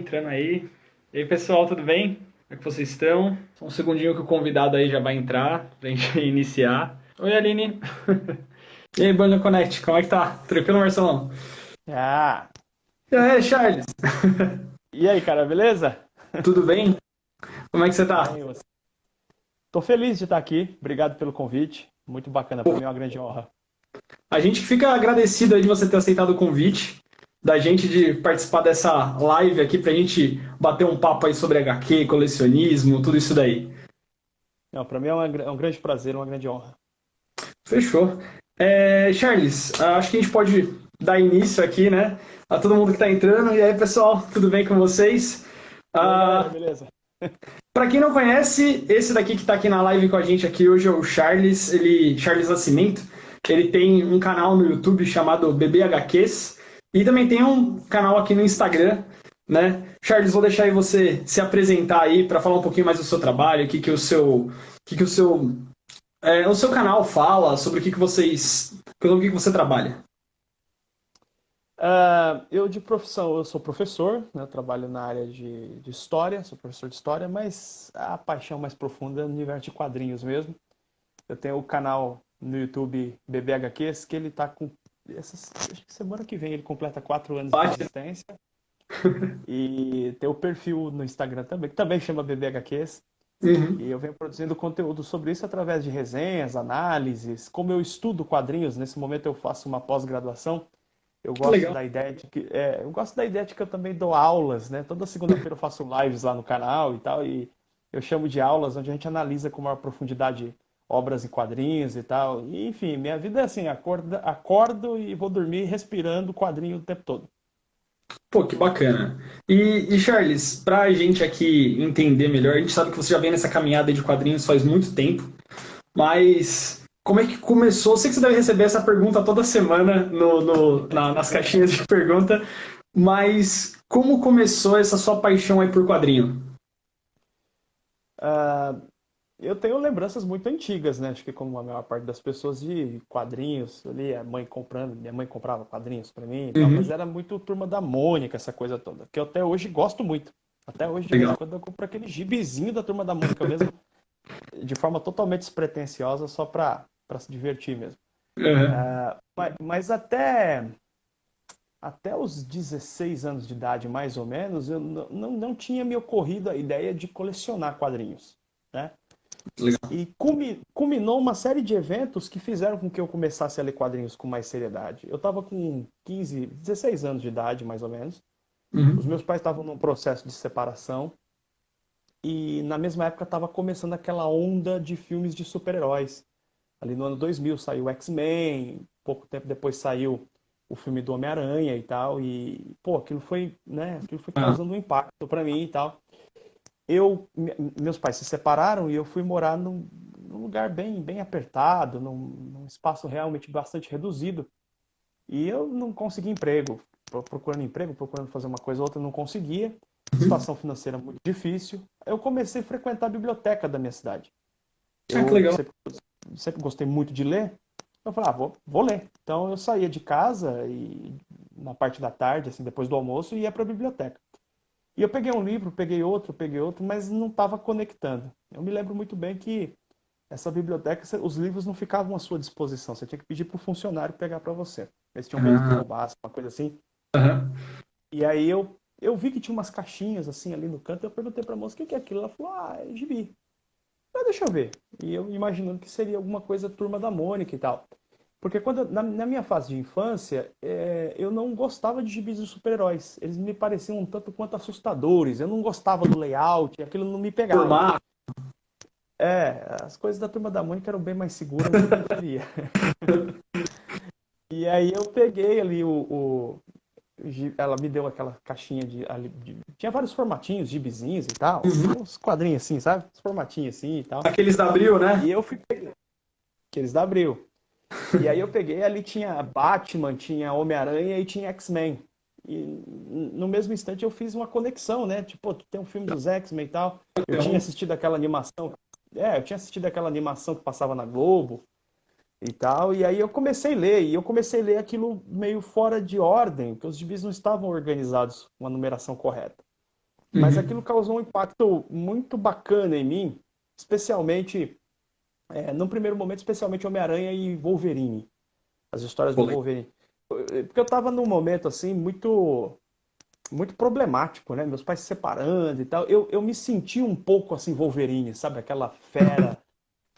entrando aí. E aí, pessoal, tudo bem? Como é que vocês estão? Só um segundinho que o convidado aí já vai entrar pra gente iniciar. Oi, Aline. E aí, Banda Connect, como é que tá? Tranquilo, Marcelão? Ah, E aí, Charles, e aí, cara, beleza? tudo bem? Como é que você Tudo tá? bem, você? Tô feliz de estar aqui. Obrigado pelo convite. Muito bacana, para mim é uma grande honra. A gente fica agradecido aí de você ter aceitado o convite, da gente de participar dessa live aqui pra gente bater um papo aí sobre HQ, colecionismo, tudo isso daí. Não, para mim é um grande prazer, uma grande honra. Fechou. Charles, acho que a gente pode dar início aqui, né? A todo mundo que está entrando. E aí, pessoal, tudo bem com vocês? E aí, galera, Ah, beleza? para quem não conhece, esse daqui que está aqui na live com a gente aqui hoje é o Charles, Charles Nascimento. Ele tem um canal no YouTube chamado BBHQs e também tem um canal aqui no Instagram, né? Charles, vou deixar aí você se apresentar aí para falar um pouquinho mais do seu trabalho, o seu canal fala sobre pelo que você trabalha. Eu de profissão, eu sou professor, né? Eu trabalho na área de história, sou professor de história, mas a paixão mais profunda é no universo de quadrinhos mesmo. Eu tenho o canal no YouTube BBHQs, que ele tá com acho que semana que vem ele completa 4 anos de Bate. existência. E tem o perfil no Instagram também, que também chama BBHQs. E Uhum. eu venho produzindo conteúdo sobre isso através de resenhas, análises. Como eu estudo quadrinhos, nesse momento eu faço uma pós-graduação. Eu Que gosto legal. da ideia de que eu gosto da ideia de que eu também dou aulas, né? Toda segunda-feira eu faço lives lá no canal e tal, e eu chamo de aulas onde a gente analisa com maior profundidade obras e quadrinhos e tal. E, enfim, minha vida é assim, acordo e vou dormir respirando quadrinho o tempo todo. Pô, que bacana. Charles, pra gente aqui entender melhor, a gente sabe que você já vem nessa caminhada de quadrinhos faz muito tempo, mas como é que começou? Eu sei que você deve receber essa pergunta toda semana nas caixinhas de pergunta, mas como começou essa sua paixão aí por quadrinho? Eu tenho lembranças muito antigas, né? Acho que como a maior parte das pessoas de quadrinhos, ali a mãe comprando, minha mãe comprava quadrinhos pra mim e tal, mas Uhum. era muito Turma da Mônica, essa coisa toda, que eu até hoje gosto muito. Até hoje, de vez em Legal. quando, eu compro aquele gibizinho da Turma da Mônica mesmo, de forma totalmente despretensiosa, só pra se divertir mesmo. Uhum. Mas até os 16 anos de idade, mais ou menos, eu não tinha me ocorrido a ideia de colecionar quadrinhos, né? Legal. E culminou uma série de eventos que fizeram com que eu começasse a ler quadrinhos com mais seriedade. Eu estava com 15, 16 anos de idade, mais ou menos. Os Uhum. meus pais estavam num processo de separação. E na mesma época estava começando aquela onda de filmes de super-heróis. Ali no ano 2000 saiu o X-Men, pouco tempo depois saiu o filme do Homem-Aranha e tal. E, pô, aquilo foi, né, aquilo foi Ah, causando um impacto para mim e tal. Meus pais se separaram e eu fui morar num lugar bem apertado, num espaço realmente bastante reduzido. E eu não consegui emprego, procurando emprego, procurando fazer uma coisa ou outra, não conseguia. uhum. Situação financeira muito difícil. Eu comecei a frequentar a biblioteca da minha cidade. Ah, que Eu legal. sempre gostei muito de ler. Eu falei, vou ler. Então eu saía de casa e na parte da tarde, assim, depois do almoço, ia para a biblioteca. E eu peguei um livro, peguei outro, mas não estava conectando. Eu me lembro muito bem que essa biblioteca, os livros não ficavam à sua disposição. Você tinha que pedir para o funcionário pegar para você. Eles tinham medo que Ah, roubasse, uma coisa assim. aham. E aí eu vi que tinha umas caixinhas assim ali no canto. Eu perguntei para a moça o que que é aquilo. Ela falou, é gibi. Ah, deixa eu ver. E eu imaginando que seria alguma coisa Turma da Mônica e tal. Porque na minha fase de infância, eu não gostava de gibis de super-heróis. Eles me pareciam um tanto quanto assustadores. Eu não gostava do layout, aquilo não me pegava. Formato. As coisas da Turma da Mônica eram bem mais seguras do que devia. E aí eu peguei ali ela me deu aquela caixinha tinha vários formatinhos, gibizinhos e tal. Uhum. Uns quadrinhos assim, sabe? Uns formatinhos assim e tal. Aqueles da Abril, né? E eu fui pegar aqueles da Abril. E aí eu peguei, ali tinha Batman, tinha Homem-Aranha e tinha X-Men. E no mesmo instante eu fiz uma conexão, né? Tipo, pô, tem um filme dos X-Men e tal. Eu tinha Então, assistido aquela animação. Eu tinha assistido aquela animação que passava na Globo e tal. E aí eu comecei a ler. E eu comecei a ler aquilo meio fora de ordem, porque os gibis não estavam organizados com a numeração correta. Mas Uhum. aquilo causou um impacto muito bacana em mim, especialmente, num primeiro momento, especialmente Homem-Aranha e Wolverine, as histórias do Pô, Wolverine. Porque eu estava num momento assim muito problemático, né? Meus pais se separando e tal. Eu me senti um pouco assim Wolverine, sabe? Aquela fera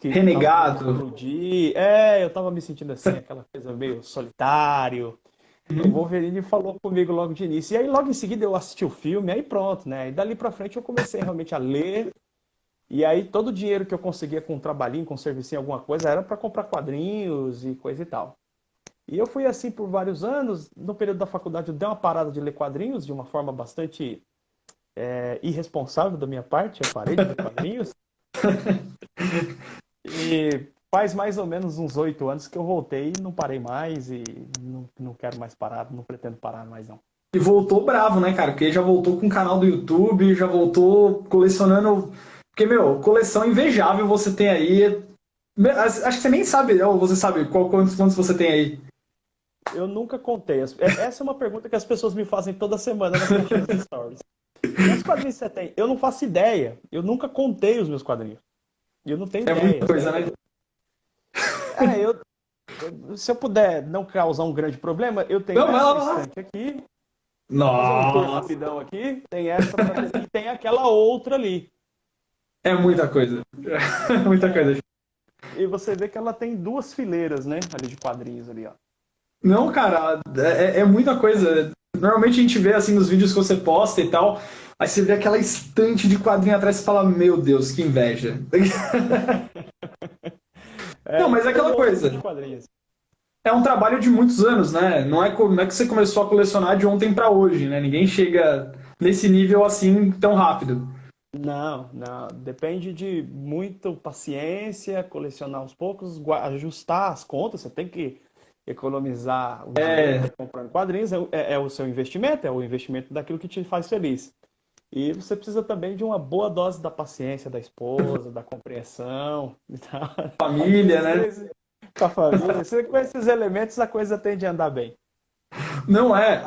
que tava querendo renegado. explodir. Eu tava me sentindo assim, aquela coisa meio solitário. O Uhum. Wolverine falou comigo logo de início. E aí, logo em seguida, eu assisti o filme, aí pronto, né? E dali pra frente eu comecei realmente a ler. E aí, todo o dinheiro que eu conseguia com um trabalhinho, com um serviço em alguma coisa, era para comprar quadrinhos e coisa e tal. E eu fui assim por vários anos. No período da faculdade, eu dei uma parada de ler quadrinhos de uma forma bastante irresponsável da minha parte. Eu parei de ler quadrinhos. E faz mais ou menos uns 8 anos que eu voltei e não parei mais. E não quero mais parar, não pretendo parar mais não. E voltou bravo, né, cara? Porque já voltou com o canal do YouTube, já voltou colecionando. Porque, meu, coleção invejável você tem aí. Acho que você nem sabe, ou você sabe quantos você tem aí. Eu nunca contei. Essa é uma pergunta que as pessoas me fazem toda semana nas caixinhas de stories. Quantos quadrinhos você tem? Eu não faço ideia. Eu nunca contei os meus quadrinhos. E eu não tenho É muita ideia. coisa, né? É, eu, se eu puder não causar um grande problema, eu tenho Não, vai lá, essa vai lá. estante aqui. Vou fazer um tour Nossa, rapidão aqui. Tem essa prateleira e tem aquela outra ali, é né? muita coisa. É muita É, coisa. e você vê que ela tem duas fileiras, né? Ali de quadrinhos ali, ó. Não, cara, é muita coisa. Normalmente a gente vê assim nos vídeos que você posta e tal, aí você vê aquela estante de quadrinho atrás e fala, meu Deus, que inveja. Não, E mas é tem aquela outros de coisa. quadrinhos. É um trabalho de muitos anos, né? Não é que você começou a colecionar de ontem para hoje, né? Ninguém chega nesse nível assim tão rápido. Não, não. Depende de muito paciência, colecionar aos poucos, ajustar as contas. Você tem que economizar o dinheiro É, comprando quadrinhos. É o seu investimento, é o investimento daquilo que te faz feliz. E você precisa também de uma boa dose da paciência da esposa, da compreensão e tal. família, Esses né? três com a família. Com esses elementos a coisa tende a andar bem. Não é.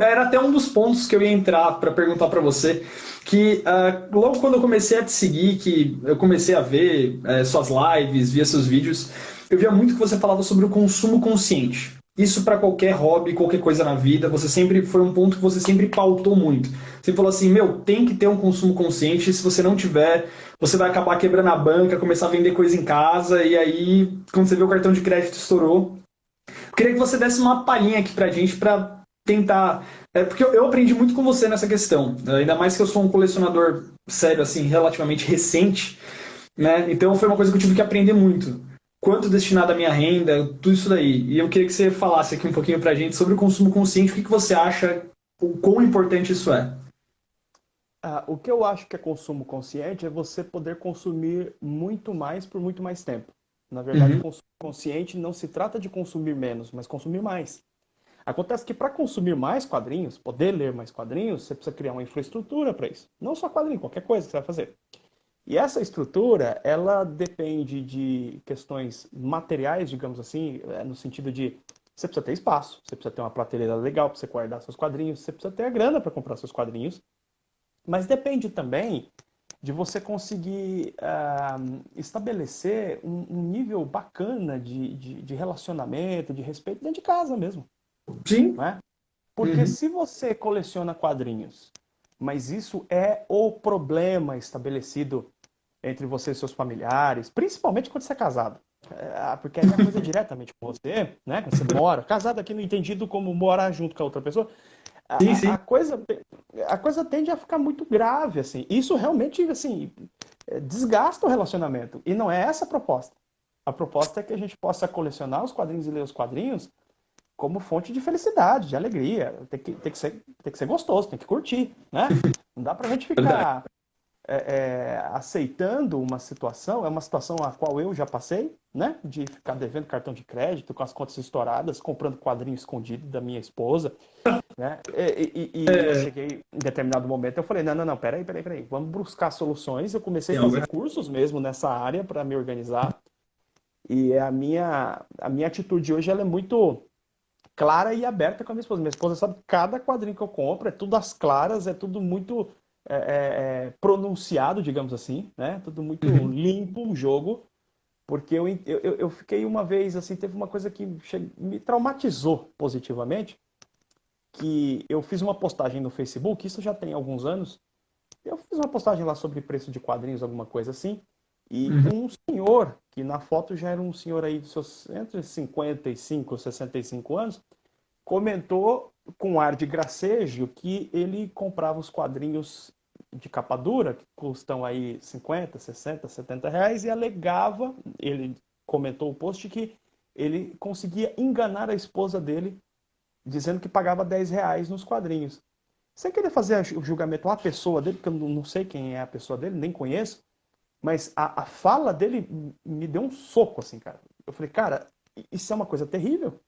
Era até um dos pontos que eu ia entrar para perguntar para você, que logo quando eu comecei a te seguir, que eu comecei a ver suas lives, via seus vídeos, eu via muito que você falava sobre o consumo consciente. Isso para qualquer hobby, qualquer coisa na vida, você sempre foi um ponto que você sempre pautou muito. Você falou assim, meu, tem que ter um consumo consciente, se você não tiver, você vai acabar quebrando a banca, começar a vender coisa em casa, e aí, quando você vê o cartão de crédito estourou, eu queria que você desse uma palhinha aqui pra gente pra tentar. Porque eu aprendi muito com você nessa questão. Ainda mais que eu sou um colecionador sério, assim, relativamente recente, né? Então foi uma coisa que eu tive que aprender muito. Quanto destinado à minha renda, tudo isso daí. E eu queria que você falasse aqui um pouquinho pra gente sobre o consumo consciente, o que você acha, o quão importante isso é. O que eu acho que é consumo consciente é você poder consumir muito mais por muito mais tempo. Na verdade, Uhum. consumo consciente não se trata de consumir menos, mas consumir mais. Acontece que para consumir mais quadrinhos, poder ler mais quadrinhos, você precisa criar uma infraestrutura para isso. Não só quadrinho, qualquer coisa que você vai fazer. E essa estrutura, ela depende de questões materiais, digamos assim, no sentido de você precisa ter espaço, você precisa ter uma prateleira legal para você guardar seus quadrinhos, você precisa ter a grana para comprar seus quadrinhos, mas depende também de você conseguir estabelecer um nível bacana de relacionamento, de respeito dentro de casa mesmo, Sim. né? Porque Uhum. se você coleciona quadrinhos, mas isso é o problema estabelecido entre você e seus familiares, principalmente quando você é casado. Porque aí a coisa é diretamente com você, né? Quando você mora, casado aqui no entendido como morar junto com a outra pessoa, Sim, a, a, sim. a coisa, a coisa tende a ficar muito grave, assim. Isso realmente, assim, desgasta o relacionamento. E não é essa a proposta. A proposta é que a gente possa colecionar os quadrinhos e ler os quadrinhos como fonte de felicidade, de alegria. Tem que ser gostoso, tem que curtir, né? Não dá pra gente Verdade. ficar aceitando uma situação, é uma situação a qual eu já passei, né? De ficar devendo cartão de crédito, com as contas estouradas, comprando quadrinho escondido da minha esposa, né? E eu É, cheguei em determinado momento, eu falei, não, não, não, peraí, vamos buscar soluções. Eu comecei a tem algo fazer errado. cursos mesmo nessa área para me organizar. E a minha atitude hoje ela é muito clara e aberta com a minha esposa. Minha esposa sabe que cada quadrinho que eu compro é tudo às claras, é tudo muito pronunciado, digamos assim, né? Tudo muito Uhum. limpo o jogo, porque eu fiquei uma vez, assim, teve uma coisa que me traumatizou positivamente, que eu fiz uma postagem no Facebook, isso já tem alguns anos, eu fiz uma postagem lá sobre preço de quadrinhos, alguma coisa assim, e Uhum. um senhor, que na foto já era um senhor aí de seus entre 55 e 65 anos, comentou com ar de gracejo que ele comprava os quadrinhos de capa dura, que custam aí 50, 60, 70 reais, e alegava, ele comentou o post, que ele conseguia enganar a esposa dele, dizendo que pagava 10 reais nos quadrinhos. Sem querer fazer o julgamento à pessoa dele, porque eu não sei quem é a pessoa dele, nem conheço, mas a fala dele me deu um soco, assim, cara. Eu falei, cara, isso é uma coisa terrível.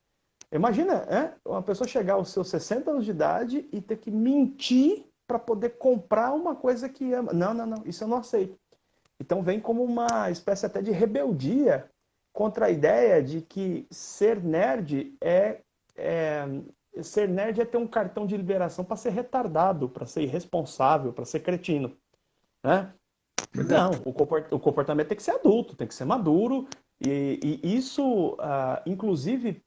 Imagina, uma pessoa chegar aos seus 60 anos de idade e ter que mentir para poder comprar uma coisa que ama. Não, não, não, isso eu não aceito. Então vem como uma espécie até de rebeldia contra a ideia de que é ser nerd é ter um cartão de liberação para ser retardado, para ser irresponsável, para ser cretino, né? Verdade. Não, o comportamento tem que ser adulto, tem que ser maduro, e isso, inclusive,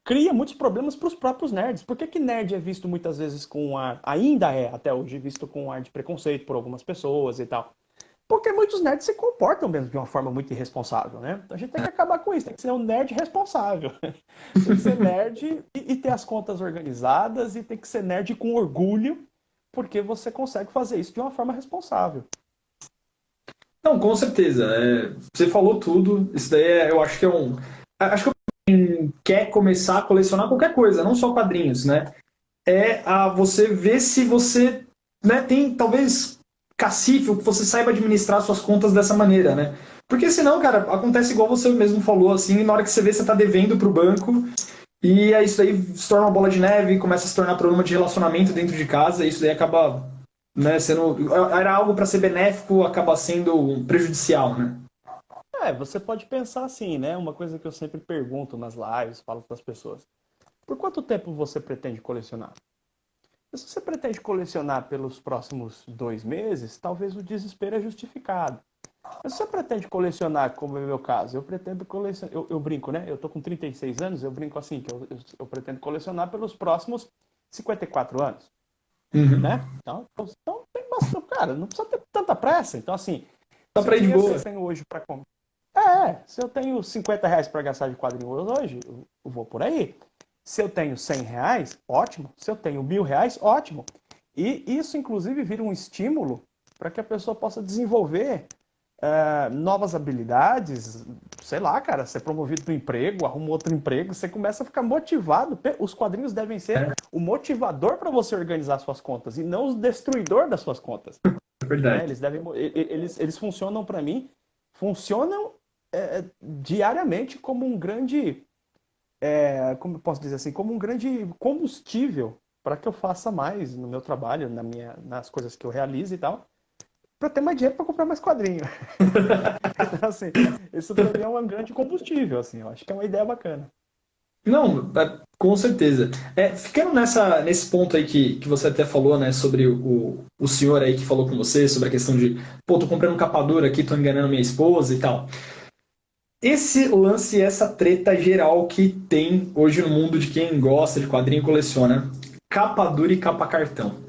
cria muitos problemas para os próprios nerds. Por que que nerd é visto muitas vezes com um ar, ainda é até hoje visto com um ar de preconceito por algumas pessoas e tal? Porque muitos nerds se comportam mesmo de uma forma muito irresponsável, né? Então a gente tem que acabar com isso, tem que ser um nerd responsável. Tem que ser nerd e ter as contas organizadas e tem que ser nerd com orgulho, porque você consegue fazer isso de uma forma responsável. Não, com certeza. Você falou tudo. Isso daí eu acho que é um. Acho que quem quer começar a colecionar qualquer coisa, não só quadrinhos, né? É a você ver se você, né, tem talvez cacife, ou que você saiba administrar suas contas dessa maneira, né? Porque senão, cara, acontece igual você mesmo falou, assim, na hora que você vê, você tá devendo pro banco, e aí isso aí se torna uma bola de neve, começa a se tornar problema de relacionamento dentro de casa, e isso daí acaba, né, sendo. Era algo para ser benéfico, acaba sendo prejudicial, né? Você pode pensar assim, né? Uma coisa que eu sempre pergunto nas lives, falo para as pessoas. Por quanto tempo você pretende colecionar? Se você pretende colecionar pelos próximos 2 meses, talvez o desespero é justificado. Mas se você pretende colecionar, como é o meu caso, eu pretendo colecionar. Eu brinco, né? Eu tô com 36 anos, eu brinco assim, que eu pretendo colecionar pelos próximos 54 anos, Uhum. né? Então tem bastante. Cara, não precisa ter tanta pressa. Então, assim, Dá se o pra ir de dinheiro que boa. eu tenho hoje para comprar. Se eu tenho 50 reais para gastar de quadrinhos hoje, eu vou por aí. Se eu tenho 100 reais, ótimo. Se eu tenho 1.000 reais, ótimo. E isso, inclusive, vira um estímulo para que a pessoa possa desenvolver novas habilidades, sei lá, cara, ser promovido no emprego, arruma outro emprego, você começa a ficar motivado. Os quadrinhos devem ser o motivador para você organizar suas contas e não o destruidor das suas contas. É Né? verdade. Eles funcionam para mim, funcionam diariamente como um grande, como eu posso dizer assim, como um grande combustível para que eu faça mais no meu trabalho, nas coisas que eu realizo e tal, para ter mais dinheiro para comprar mais quadrinho. Então, assim, isso para mim é um grande combustível, assim, eu acho que é uma ideia bacana. Não, com certeza. Ficando nesse ponto aí que você até falou, né, sobre o senhor aí que falou com você, sobre a questão de, pô, tô comprando um capa dura aqui, tô enganando minha esposa e tal. Esse lance, essa treta geral que tem hoje no mundo de quem gosta de quadrinho e coleciona, capa dura e capa cartão.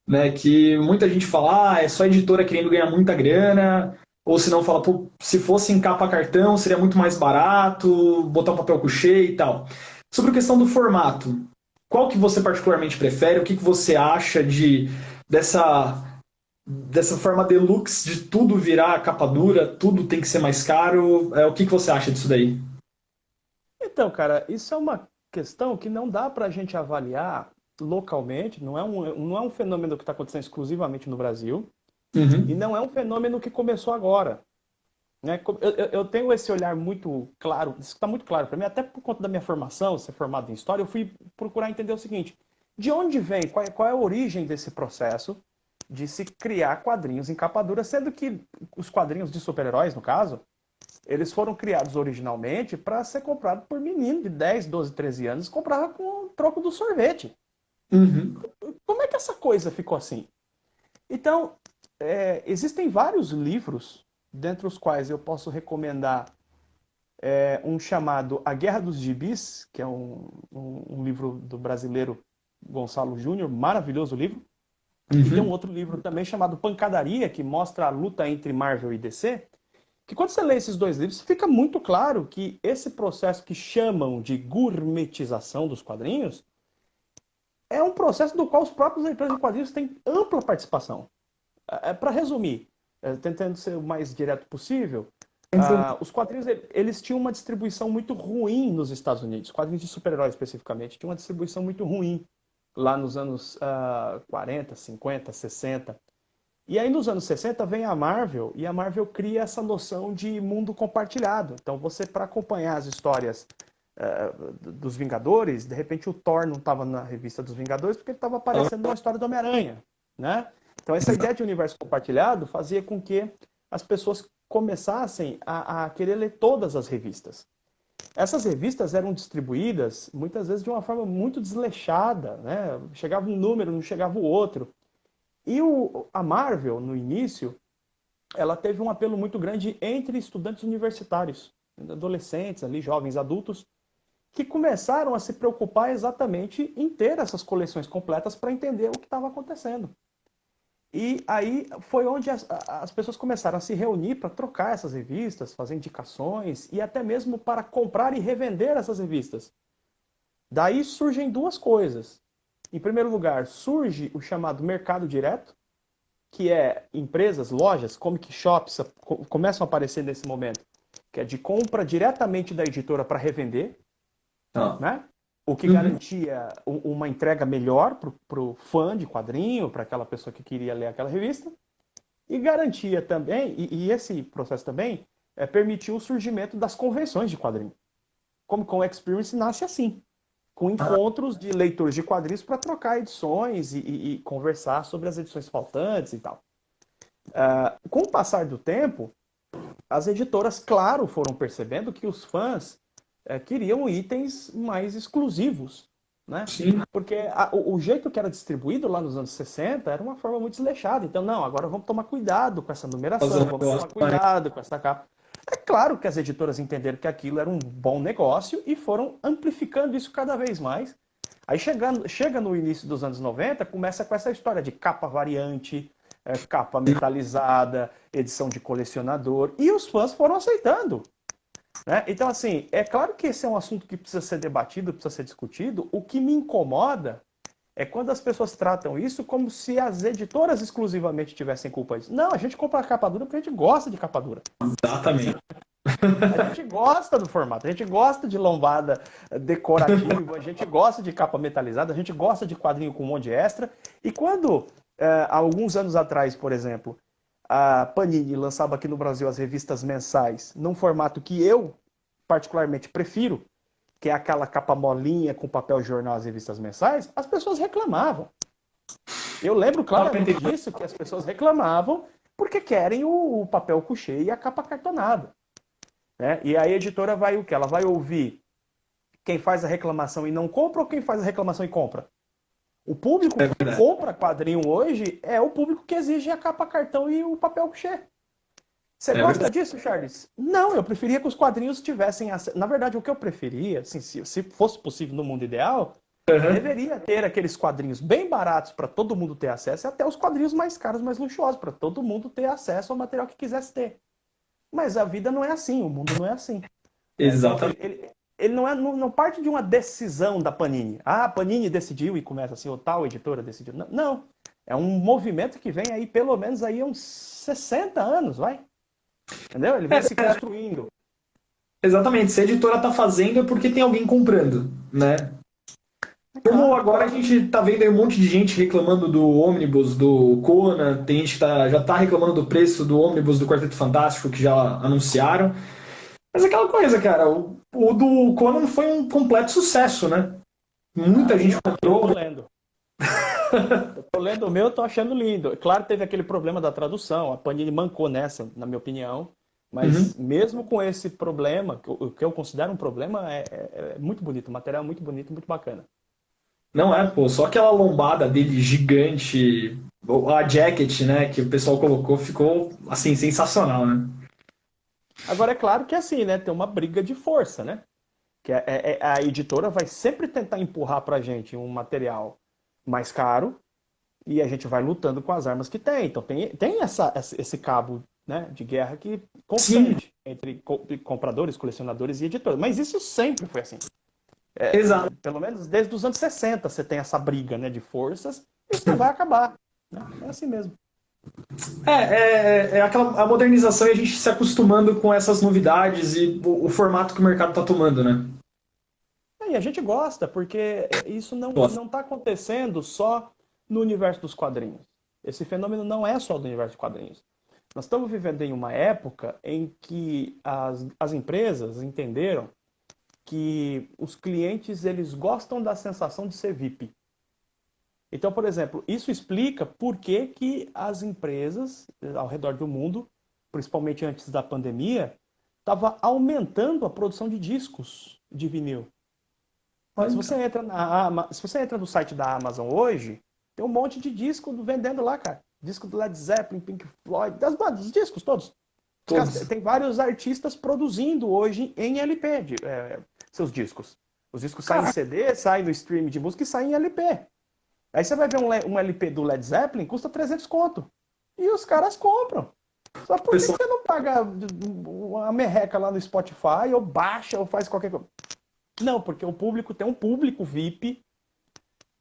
Né, que muita gente fala, é só editora querendo ganhar muita grana, ou se não fala, pô, se fosse em capa cartão seria muito mais barato, botar um papel couché e tal. Sobre a questão do formato, qual que você particularmente prefere? O que você acha dessa, dessa forma deluxe de tudo virar capa dura, tudo tem que ser mais caro? O que você acha disso daí? Então, cara, isso é uma questão que não dá para a gente avaliar localmente, não é um fenômeno que está acontecendo exclusivamente no Brasil, e Uhum. não é um fenômeno que começou agora. Né? Eu tenho esse olhar muito claro, isso está muito claro para mim, até por conta da minha formação, ser formado em história, eu fui procurar entender o seguinte: de onde vem, qual é a origem desse processo de se criar quadrinhos em capa dura, sendo que os quadrinhos de super-heróis, no caso, eles foram criados originalmente para ser comprado por menino de 10, 12, 13 anos, comprava com o troco do sorvete. Uhum. Como é que essa coisa ficou assim? Então, existem vários livros, dentre os quais eu posso recomendar um chamado A Guerra dos Gibis, que é um livro do brasileiro Gonçalo Júnior, maravilhoso livro. E tem um Uhum. outro livro também chamado Pancadaria, que mostra a luta entre Marvel e DC, que quando você lê esses dois livros, fica muito claro que esse processo que chamam de gourmetização dos quadrinhos é um processo do qual os próprios leitores de quadrinhos têm ampla participação. Para resumir, tentando ser o mais direto possível, os quadrinhos eles tinham uma distribuição muito ruim nos Estados Unidos. Quadrinhos de super-heróis especificamente tinham uma distribuição muito ruim lá nos anos 40, 50, 60. E aí nos anos 60 vem a Marvel, e a Marvel cria essa noção de mundo compartilhado. Então você, para acompanhar as histórias dos Vingadores, de repente o Thor não estava na revista dos Vingadores porque ele estava aparecendo numa história do Homem-Aranha, né? Então essa ideia de universo compartilhado fazia com que as pessoas começassem a querer ler todas as revistas. Essas revistas eram distribuídas muitas vezes de uma forma muito desleixada, né? Chegava um número, não chegava o outro. E a Marvel, no início, ela teve um apelo muito grande entre estudantes universitários, adolescentes, ali, jovens, adultos, que começaram a se preocupar exatamente em ter essas coleções completas para entender o que estava acontecendo. E aí foi onde as pessoas começaram a se reunir para trocar essas revistas, fazer indicações e até mesmo para comprar e revender essas revistas. Daí surgem duas coisas. Em primeiro lugar, surge o chamado mercado direto, que é empresas, lojas, comic shops, começam a aparecer nesse momento, que é de compra diretamente da editora para revender, Tá. né? O que Uhum. garantia uma entrega melhor para o fã de quadrinho, para aquela pessoa que queria ler aquela revista, e garantia também, e esse processo também, permitiu o surgimento das convenções de quadrinho. Comic Con Experience nasce assim, com encontros de leitores de quadrinhos para trocar edições e conversar sobre as edições faltantes e tal. Com o passar do tempo, as editoras, claro, foram percebendo que os fãs queriam itens mais exclusivos, né? Sim. Porque o jeito que era distribuído lá nos anos 60 era uma forma muito desleixada. Então, não, agora vamos tomar cuidado com essa numeração, vamos tomar cuidado com essa capa. É claro que as editoras entenderam que aquilo era um bom negócio e foram amplificando isso cada vez mais. Aí chega no início dos anos 90, começa com essa história de capa variante, capa metalizada, edição de colecionador, e os fãs foram aceitando. Né? Então, assim, é claro que esse é um assunto que precisa ser debatido, precisa ser discutido. O que me incomoda é quando as pessoas tratam isso como se as editoras exclusivamente tivessem culpa disso. Não, a gente compra a capa dura porque a gente gosta de capa dura. Exatamente. A gente gosta do formato, a gente gosta de lombada decorativa, a gente gosta de capa metalizada, a gente gosta de quadrinho com um monte de extra. E quando, há alguns anos atrás, por exemplo, a Panini lançava aqui no Brasil as revistas mensais num formato que eu particularmente prefiro, que é aquela capa molinha com papel jornal, as revistas mensais, as pessoas reclamavam. Eu lembro claramente disso, que as pessoas reclamavam porque querem o papel couché e a capa cartonada. Né? E a editora vai o quê? Ela vai ouvir quem faz a reclamação e não compra ou quem faz a reclamação e compra? O público que compra quadrinho hoje é o público que exige a capa cartão e o papel couché. Você gosta disso, Charles? Não, eu preferia que os quadrinhos tivessem acesso. Na verdade, o que eu preferia, assim, se fosse possível no mundo ideal, deveria ter aqueles quadrinhos bem baratos para todo mundo ter acesso e até os quadrinhos mais caros, mais luxuosos, para todo mundo ter acesso ao material que quisesse ter. Mas a vida não é assim, o mundo não é assim. Exatamente. Então, ele não parte de uma decisão da Panini. Ah, a Panini decidiu e começa assim, ou tal editora decidiu. Não. É um movimento que vem aí, pelo menos aí uns 60 anos, vai. Entendeu? Ele vem se construindo. Exatamente. Se a editora tá fazendo é porque tem alguém comprando, né? Como agora a gente tá vendo aí um monte de gente reclamando do ônibus do Conan, tem gente que já tá reclamando do preço do ônibus do Quarteto Fantástico, que já anunciaram. Mas é aquela coisa, cara, o do Conan foi um completo sucesso, né? Muita gente comprou. Eu tô lendo. Eu tô lendo o meu, tô achando lindo. Claro, teve aquele problema da tradução, a Panini mancou nessa, na minha opinião. Mas Uhum. mesmo com esse problema, que eu considero um problema, é muito bonito, o material é muito bonito, muito bacana. Não é, pô, só aquela lombada dele gigante, a jacket, né, que o pessoal colocou, ficou, assim, sensacional, né? Agora, é claro que é assim, né? Tem uma briga de força, né? Que a editora vai sempre tentar empurrar pra gente um material mais caro e a gente vai lutando com as armas que tem. Então tem esse cabo, né, de guerra que Sim, constante entre compradores, colecionadores e editores. Mas isso sempre foi assim. exato. Pelo menos desde os anos 60 você tem essa briga, né, de forças. Isso não vai acabar, né? É assim mesmo. É aquela a modernização e a gente se acostumando com essas novidades e o formato que o mercado está tomando, né? E a gente gosta, porque isso Nossa. não está acontecendo só no universo dos quadrinhos. Esse fenômeno não é só do universo dos quadrinhos. Nós estamos vivendo em uma época em que as empresas entenderam que os clientes eles gostam da sensação de ser VIP. Então, por exemplo, isso explica por que, que as empresas ao redor do mundo, principalmente antes da pandemia, estavam aumentando a produção de discos de vinil. Olha, cara. Se você entra no site da Amazon hoje, tem um monte de disco vendendo lá, cara. Disco do Led Zeppelin, Pink Floyd, das bandas, os discos todos. Todos. Tem vários artistas produzindo hoje em LP seus discos. Os discos saem em Caraca, CD, saem no stream de música e saem em LP. Aí você vai ver um LP do Led Zeppelin, custa 300 conto. E os caras compram. Só por que pessoal, você não paga uma merreca lá no Spotify, ou baixa, ou faz qualquer coisa? Não, porque o público tem um público VIP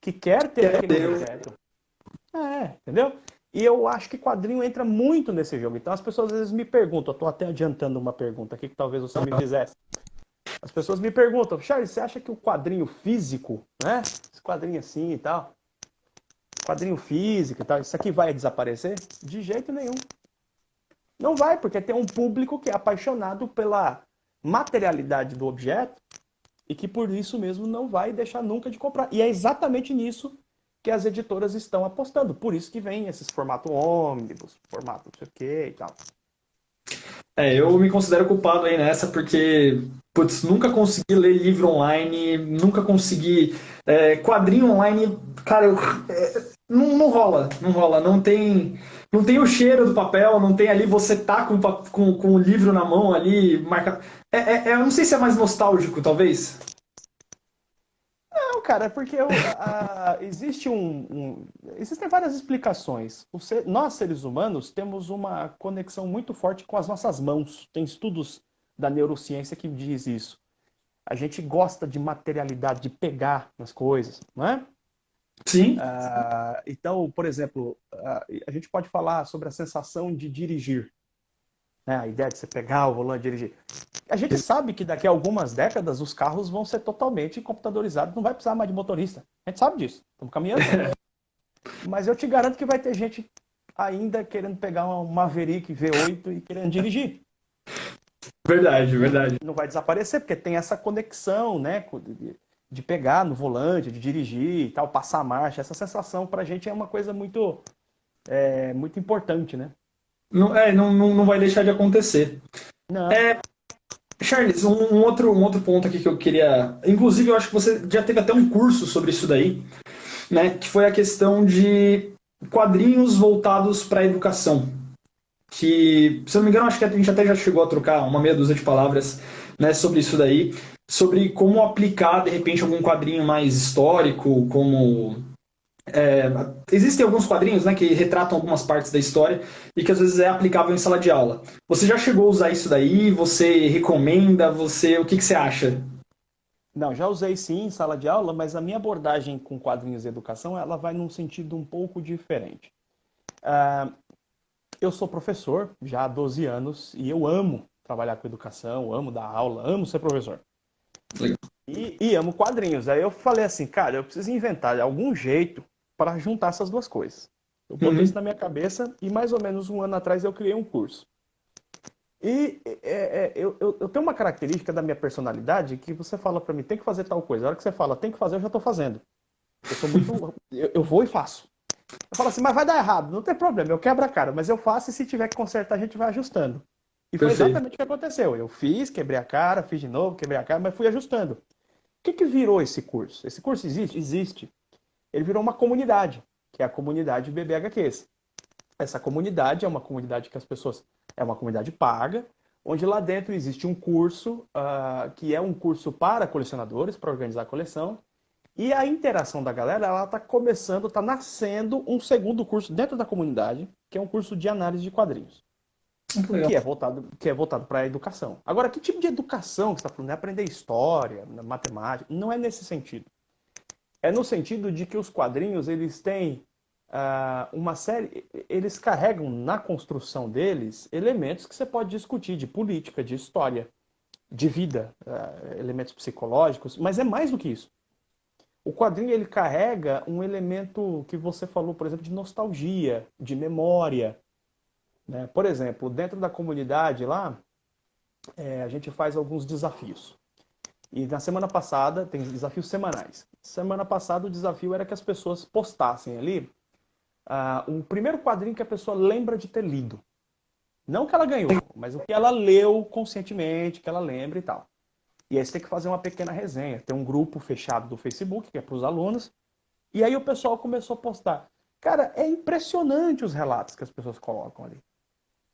que quer ter quer aquele ter. objeto. Entendeu? E eu acho que quadrinho entra muito nesse jogo. Então as pessoas às vezes me perguntam, eu tô até adiantando uma pergunta aqui que talvez você me fizesse. As pessoas me perguntam, Charles, você acha que o quadrinho físico, né? Esse quadrinho assim e tal, quadrinho físico e tal, isso aqui vai desaparecer? De jeito nenhum. Não vai, porque tem um público que é apaixonado pela materialidade do objeto e que por isso mesmo não vai deixar nunca de comprar. E é exatamente nisso que as editoras estão apostando. Por isso que vem esses formato ônibus, formato não sei o que e tal. Eu me considero culpado aí nessa, porque, putz, nunca consegui ler livro online, nunca consegui. Quadrinho online, cara, não rola, não rola. Não tem o cheiro do papel, não tem ali você tá com o livro na mão ali, marca. Eu não sei se é mais nostálgico, talvez. Não, cara, é porque existem várias explicações. Nós, seres humanos, temos uma conexão muito forte com as nossas mãos. Tem estudos da neurociência que diz isso. A gente gosta de materialidade, de pegar nas coisas, não é? Sim. Então, por exemplo, a gente pode falar sobre a sensação de dirigir, né? A ideia de você pegar o volante e dirigir. A gente sabe que daqui a algumas décadas os carros vão ser totalmente computadorizados, não vai precisar mais de motorista. A gente sabe disso, estamos caminhando para isso. Mas eu te garanto que vai ter gente ainda querendo pegar um Maverick V8 e querendo dirigir. Verdade, verdade. Não vai desaparecer, porque tem essa conexão, né, de pegar no volante, de dirigir e tal, passar a marcha. Essa sensação pra gente é uma coisa muito importante, né? Não vai deixar de acontecer. Não. Charles, um outro ponto aqui que eu queria. Inclusive, eu acho que você já teve até um curso sobre isso daí, né? Que foi a questão de quadrinhos voltados para a educação. Que, se eu não me engano, acho que a gente até já chegou a trocar uma meia dúzia de palavras, né, sobre isso daí, sobre como aplicar, de repente, algum quadrinho mais histórico, como existem alguns quadrinhos, né, que retratam algumas partes da história e que às vezes é aplicável em sala de aula. Você já chegou a usar isso daí? Você recomenda? O que você acha? Não, já usei sim em sala de aula, mas a minha abordagem com quadrinhos de educação, ela vai num sentido um pouco diferente. Eu sou professor já há 12 anos e eu amo trabalhar com educação, amo dar aula, amo ser professor. Legal. E amo quadrinhos. Aí eu falei assim, cara, eu preciso inventar algum jeito para juntar essas duas coisas. Eu botei isso Uhum. na minha cabeça e mais ou menos um ano atrás eu criei um curso. E eu tenho uma característica da minha personalidade que você fala para mim, tem que fazer tal coisa. A hora que você fala, tem que fazer, eu já estou fazendo. Eu sou muito. Eu vou e faço. Eu falo assim, mas vai dar errado, não tem problema, eu quebro a cara, mas eu faço e se tiver que consertar, a gente vai ajustando. E foi Perfeito. exatamente o que aconteceu. Eu fiz, quebrei a cara, fiz de novo, quebrei a cara, mas fui ajustando. O que que virou esse curso? Esse curso existe? Existe. Ele virou uma comunidade, que é a comunidade BBHQs. Essa comunidade é uma comunidade que as pessoas... É uma comunidade paga, onde lá dentro existe um curso, que é um curso para colecionadores, para organizar a coleção. E a interação da galera, ela está começando, está nascendo um segundo curso dentro da comunidade, que é um curso de análise de quadrinhos, Muito legal. que é voltado para a educação. Agora, que tipo de educação que você está falando? É aprender história, matemática? Não é nesse sentido. É no sentido de que os quadrinhos, eles têm uma série, eles carregam na construção deles elementos que você pode discutir de política, de história, de vida, elementos psicológicos, mas é mais do que isso. O quadrinho, ele carrega um elemento que você falou, por exemplo, de nostalgia, de memória, né? Por exemplo, dentro da comunidade lá, a gente faz alguns desafios. E na semana passada, tem desafios semanais. Semana passada, o desafio era que as pessoas postassem ali o primeiro quadrinho que a pessoa lembra de ter lido. Não que ela ganhou, mas o que ela leu conscientemente, que ela lembra e tal. E aí você tem que fazer uma pequena resenha. Tem um grupo fechado do Facebook, que é para os alunos. E aí o pessoal começou a postar. Cara, é impressionante os relatos que as pessoas colocam ali.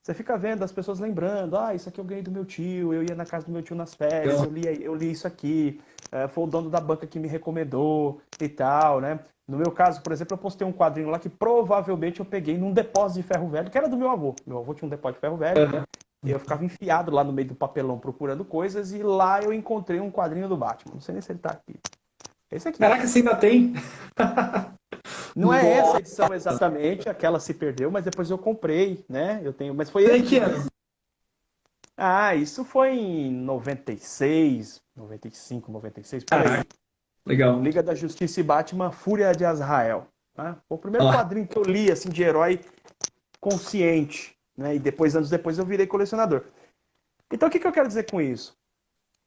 Você fica vendo as pessoas lembrando, isso aqui eu ganhei do meu tio, eu ia na casa do meu tio nas férias, eu li isso aqui, foi o dono da banca que me recomendou e tal, né? No meu caso, por exemplo, eu postei um quadrinho lá que provavelmente eu peguei num depósito de ferro velho, que era do meu avô. Meu avô tinha um depósito de ferro velho, e eu ficava enfiado lá no meio do papelão procurando coisas, e lá eu encontrei um quadrinho do Batman. Não sei nem se ele tá aqui. Esse aqui. Caraca, você ainda tem? Não é essa edição exatamente, aquela se perdeu, mas depois eu comprei, né? Eu tenho, mas foi Tem esse. que ano? Isso foi em 96, 95, 96, por aí. Caraca, legal. Liga da Justiça e Batman, Fúria de Azrael. Tá? Foi o primeiro Olha lá. quadrinho que eu li, assim, de herói consciente, né? E depois, anos depois, eu virei colecionador. Então, o que eu quero dizer com isso?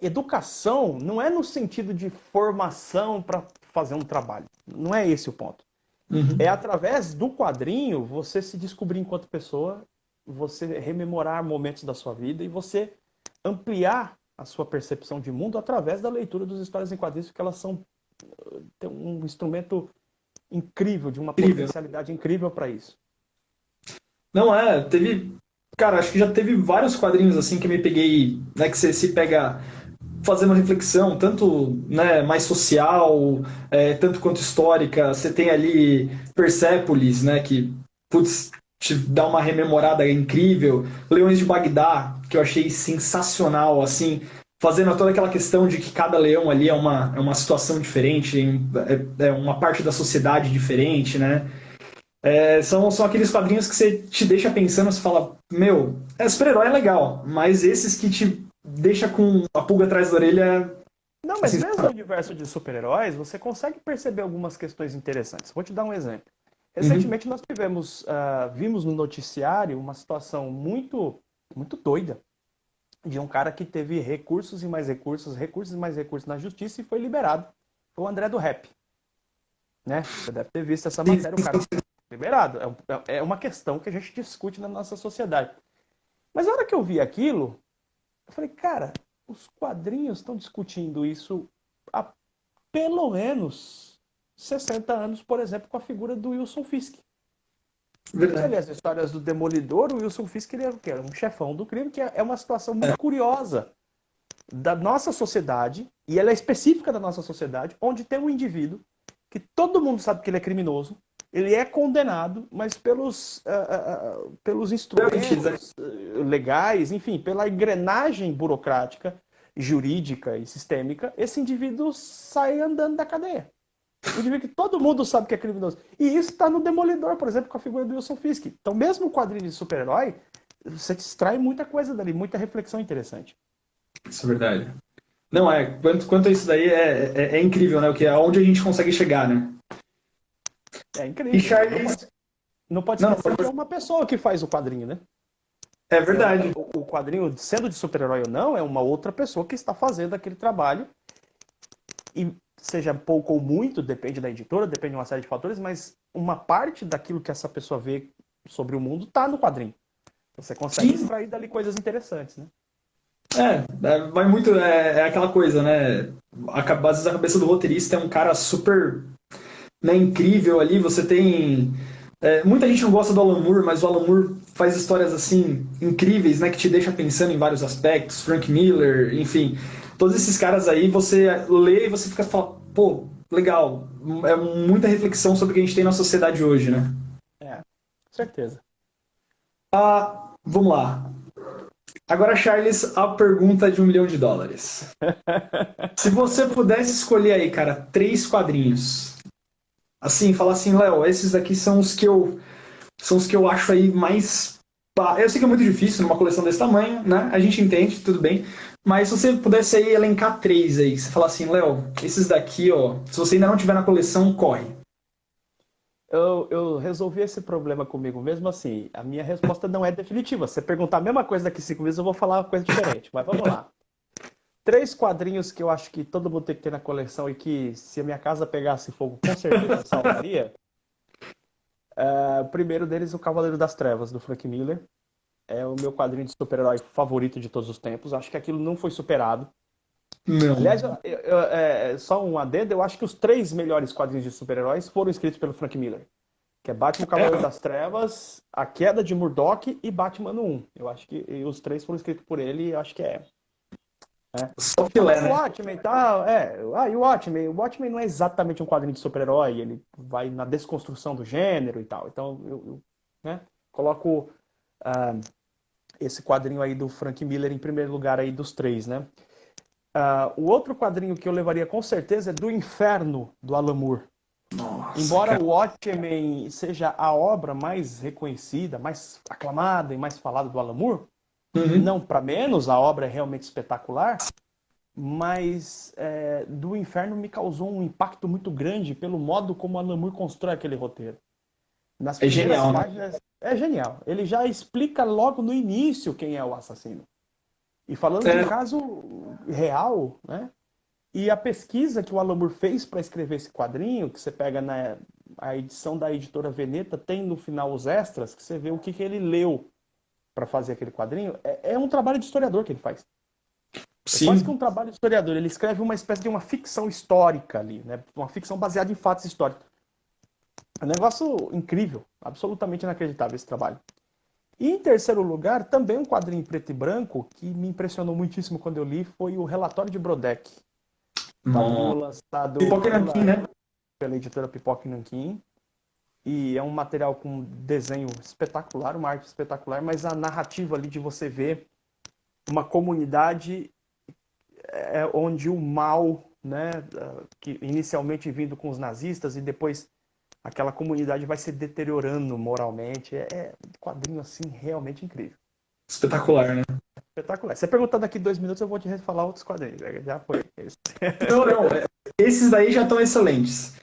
Educação não é no sentido de formação para fazer um trabalho. Não é esse o ponto. Uhum. É através do quadrinho você se descobrir enquanto pessoa, você rememorar momentos da sua vida e você ampliar a sua percepção de mundo através da leitura das histórias em quadrinhos, porque elas têm um instrumento incrível, de uma Incrível. potencialidade incrível para isso. Não teve. Cara, acho que já teve vários quadrinhos assim que eu me peguei, né? Que você se pega fazendo uma reflexão, tanto né, mais social, tanto quanto histórica. Você tem ali Persépolis, né? Que, putz, te dá uma rememorada incrível. Leões de Bagdá, que eu achei sensacional, assim, fazendo toda aquela questão de que cada leão ali é uma situação diferente, é uma parte da sociedade diferente, né? São aqueles quadrinhos que você te deixa pensando, você fala, meu, super-herói é legal, mas esses que te deixa com a pulga atrás da orelha. Não, mas mesmo no universo de super-heróis, você consegue perceber algumas questões interessantes. Vou te dar um exemplo. Recentemente nós vimos no noticiário uma situação muito, muito doida de um cara que teve recursos e mais recursos, recursos e mais recursos na justiça e foi liberado. Foi o André do Rap. Né? Você deve ter visto essa matéria, o cara liberado. É uma questão que a gente discute na nossa sociedade. Mas na hora que eu vi aquilo, eu falei, cara, os quadrinhos estão discutindo isso há pelo menos 60 anos, por exemplo, com a figura do Wilson Fisk. Você lê as histórias do Demolidor, o Wilson Fisk ele era o quê? Era um chefão do crime, que é uma situação muito curiosa da nossa sociedade, e ela é específica da nossa sociedade, onde tem um indivíduo que todo mundo sabe que ele é criminoso, ele é condenado, mas pelos instrumentos legais, enfim, pela engrenagem burocrática, jurídica e sistêmica, esse indivíduo sai andando da cadeia. Um indivíduo que todo mundo sabe que é criminoso. E isso está no Demolidor, por exemplo, com a figura do Wilson Fisk. Então, mesmo o quadrinho de super-herói, você extrai muita coisa dali, muita reflexão interessante. Isso é verdade. Não, quanto a isso daí é incrível, né? O que é onde a gente consegue chegar, né? É incrível. E Charles... Não pode esquecer que é uma pessoa que faz o quadrinho, né? É verdade. O quadrinho, sendo de super-herói ou não, é uma outra pessoa que está fazendo aquele trabalho. E seja pouco ou muito, depende da editora, depende de uma série de fatores, mas uma parte daquilo que essa pessoa vê sobre o mundo está no quadrinho. Você consegue Sim, extrair dali coisas interessantes, né? vai muito, é aquela coisa, né? Às vezes a cabeça do roteirista é um cara super, né, incrível ali. Você tem. Muita gente não gosta do Alan Moore, mas o Alan Moore faz histórias assim incríveis, né? Que te deixa pensando em vários aspectos. Frank Miller, enfim. Todos esses caras aí, você lê e você fica falando, pô, legal. É muita reflexão sobre o que a gente tem na sociedade hoje, né? É, certeza. Vamos lá. Agora, Charles, a pergunta de US$ 1 milhão. Se você pudesse escolher aí, cara, 3 quadrinhos, assim, falar assim, Léo, esses daqui são os que eu acho aí mais. Eu sei que é muito difícil numa coleção desse tamanho, né? A gente entende, tudo bem. Mas se você pudesse aí elencar 3 aí, você falar assim, Léo, esses daqui, ó, se você ainda não tiver na coleção, corre. Eu resolvi esse problema comigo mesmo assim. A minha resposta não é definitiva. Se você perguntar a mesma coisa daqui 5 meses, eu vou falar uma coisa diferente. Mas vamos lá. 3 quadrinhos que eu acho que todo mundo tem que ter na coleção e que, se a minha casa pegasse fogo, com certeza eu salvaria. O primeiro deles, O Cavaleiro das Trevas, do Frank Miller. É o meu quadrinho de super-herói favorito de todos os tempos. Acho que aquilo não foi superado. Não. Aliás, só um adendo, eu acho que os 3 melhores quadrinhos de super-heróis foram escritos pelo Frank Miller. Que é Batman, o Cavaleiro É, das Trevas, A Queda de Murdoch e Batman no 1. Eu acho que os 3 foram escritos por ele e eu acho que é. só filé, Talvez o né? Watchmen e tal. E o Watchmen. O Watchmen não é exatamente um quadrinho de super-herói, ele vai na desconstrução do gênero e tal. Então né, coloco ah, esse quadrinho aí do Frank Miller em primeiro lugar aí dos 3, né? O outro quadrinho que eu levaria com certeza é Do Inferno, do Alan Moore. Nossa, Embora cara. o Watchmen seja a obra mais reconhecida, mais aclamada e mais falada do Alan Moore, Uhum. não para menos, a obra é realmente espetacular, mas do Inferno me causou um impacto muito grande pelo modo como Alan Moore constrói aquele roteiro. Nas É primeiras genial, né? páginas, é genial. Ele já explica logo no início quem é o assassino. E falando de um É, caso real, né? E a pesquisa que o Alan Moore fez para escrever esse quadrinho, que você pega na a edição da editora Veneta, tem no final os extras, que você vê o que ele leu para fazer aquele quadrinho. É um trabalho de historiador que ele faz. É quase que sim. um trabalho de historiador. Ele escreve uma espécie de uma ficção histórica ali, né? Uma ficção baseada em fatos históricos. É um negócio incrível, absolutamente inacreditável esse trabalho. E em terceiro lugar, também um quadrinho em preto e branco que me impressionou muitíssimo quando eu li foi o Relatório de Brodeck, quadrinho Nossa. lançado Pipoca e nanquim, né? pela editora Pipoca e Nanquim. E é um material com desenho espetacular, uma arte espetacular, mas a narrativa ali de você ver uma comunidade onde o mal, né, que inicialmente vindo com os nazistas e depois aquela comunidade vai se deteriorando moralmente. É um quadrinho assim realmente incrível. Espetacular, né? Espetacular. Você perguntar daqui 2 minutos, eu vou te falar outros quadrinhos. Já foi. Não, não. Esses daí já estão excelentes.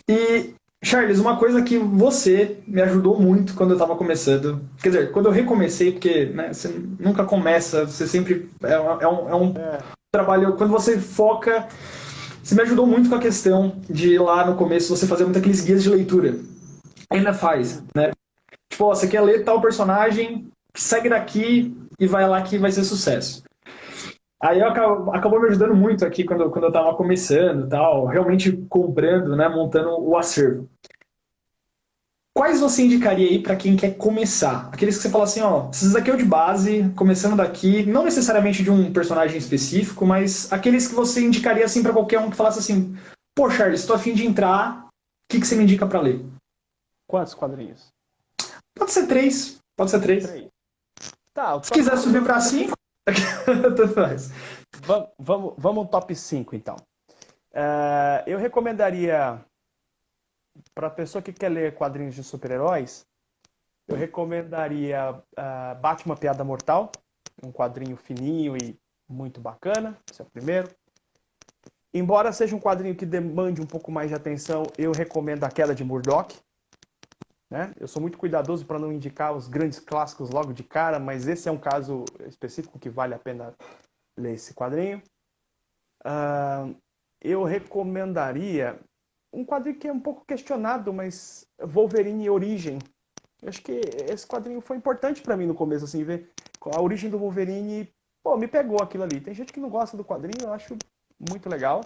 E, Charles, uma coisa que você me ajudou muito quando eu estava começando, quer dizer, quando eu recomecei, porque né, você nunca começa, você sempre. É um É, trabalho. Quando você foca. Você me ajudou muito com a questão de lá no começo você fazer muito aqueles guias de leitura. Ainda faz, né? Tipo, ó, você quer ler tal personagem, segue daqui e vai lá que vai ser sucesso. Aí acabou me ajudando muito aqui quando eu tava começando, tal, realmente comprando, né, montando o acervo. Quais você indicaria aí para quem quer começar? Aqueles que você fala assim, ó, esses daqui é o de base, começando daqui, não necessariamente de um personagem específico, mas aqueles que você indicaria assim para qualquer um que falasse assim, pô, Charles, estou a fim de entrar, o que você me indica para ler? quantos quadrinhos? Pode ser 3, pode ser 3. 3. Tá, o Se top quiser subir 5. para 5, tanto faz. Vamos ao top 5, então. Eu recomendaria, para a pessoa que quer ler quadrinhos de super-heróis, eu recomendaria Batman Piada Mortal, um quadrinho fininho e muito bacana. Esse é o primeiro. Embora seja um quadrinho que demande um pouco mais de atenção, eu recomendo A Queda de Murdoch. Né? Eu sou muito cuidadoso para não indicar os grandes clássicos logo de cara, mas esse é um caso específico que vale a pena ler esse quadrinho. Eu recomendaria um quadrinho que é um pouco questionado, mas Wolverine Origem, Eu acho que esse quadrinho foi importante pra mim no começo, assim, ver a origem do Wolverine, pô, me pegou aquilo ali. Tem gente que não gosta do quadrinho, eu acho muito legal.